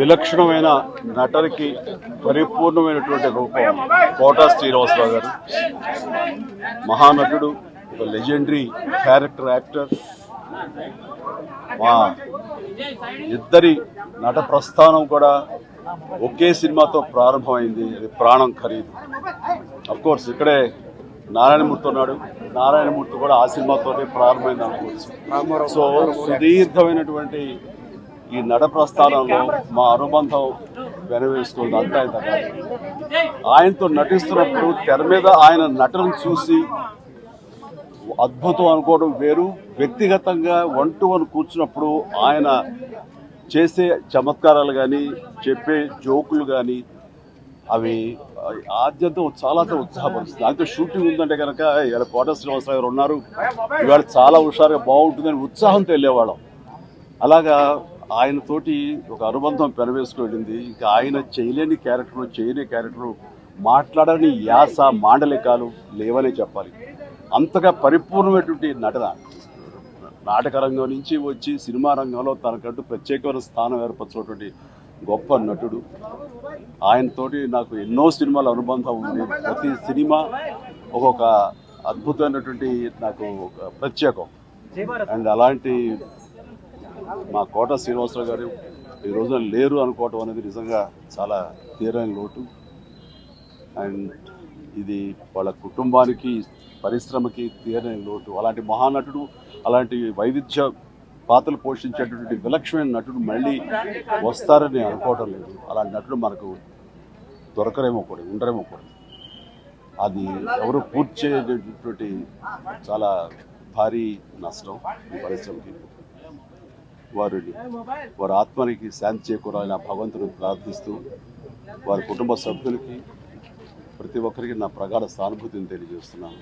విలక్షణమైన నటనకి పరిపూర్ణమైనటువంటి రూపం కోటా శ్రీనివాసరావు గారు. మహానటుడు, ఒక లెజెండరీ క్యారెక్టర్ యాక్టర్. మా ఇద్దరి నట ప్రస్థానం కూడా ఒకే సినిమాతో ప్రారంభమైంది. అది ప్రాణం ఖరీదు. అఫ్కోర్స్ ఇక్కడే నారాయణమూర్తి ఉన్నాడు. నారాయణమూర్తి కూడా ఆ సినిమాతోనే ప్రారంభమైంది అనుకోవచ్చు. సో సుదీర్ఘమైనటువంటి ఈ నట ప్రస్థానంలో మా అనుబంధం వెనవేస్తుంది. అంతా ఇంత కాదు. ఆయనతో నటిస్తున్నప్పుడు తెర మీద ఆయన నటనను చూసి అద్భుతం అనుకోవడం వేరు, వ్యక్తిగతంగా 1-to-1 కూర్చున్నప్పుడు ఆయన చేసే చమత్కారాలు కానీ చెప్పే జోకులు కానీ అవి ఆద్యంతం చాలా ఉత్సాహపరుస్తుంది. ఆయనతో షూటింగ్ ఉందంటే కనుక ఇలా కోట శ్రీనివాసరావు గారు ఉన్నారు, ఇవాళ చాలా హుషారుగా బాగుంటుందని ఉత్సాహంతో వెళ్ళేవాళ్ళం. అలాగా ఆయనతోటి ఒక అనుబంధం పెనవేసుకువెళ్ళింది. ఇంకా ఆయన చేయలేని క్యారెక్టరు, చేయని క్యారెక్టరు, మాట్లాడని యాస మాండలికాలు లేవనే చెప్పాలి. అంతగా పరిపూర్ణమైనటువంటి నటన. నాటక రంగం నుంచి వచ్చి సినిమా రంగంలో తనకంటూ ప్రత్యేకమైన స్థానం ఏర్పరచినటువంటి గొప్ప నటుడు. ఆయనతోటి నాకు ఎన్నో సినిమాల అనుబంధం ఉంది. ప్రతి సినిమా ఒక్కొక్క అద్భుతమైనటువంటి నాకు ఒక ప్రత్యేకం. అండ్ అలాంటి మా కోట శ్రీనివాసరావు గారు ఈ రోజున లేరు అనుకోవటం అనేది నిజంగా చాలా తీరని లోటు. అండ్ ఇది వాళ్ళ కుటుంబానికి, పరిశ్రమకి తీరని లోటు. అలాంటి మహానటుడు, అలాంటి వైవిధ్య పాత్రలు పోషించేటటువంటి విలక్షణమైన నటుడు మళ్ళీ వస్తారని అనుకోవటం లేదు. అలాంటి నటుడు మనకు దొరకరేమో కూడా, ఉండరేమో కూడా. అది ఎవరు పూర్తి చేయటువంటి చాలా భారీ నష్టం ఈ పరిశ్రమకి. వారి ఆత్మనికి శాంతి చేకూరాలని భగవంతుని ప్రార్థిస్తూ, వారి కుటుంబ సభ్యులకి ప్రతి ఒక్కరికి నా ప్రగాఢ సానుభూతిని తెలియజేస్తున్నాను.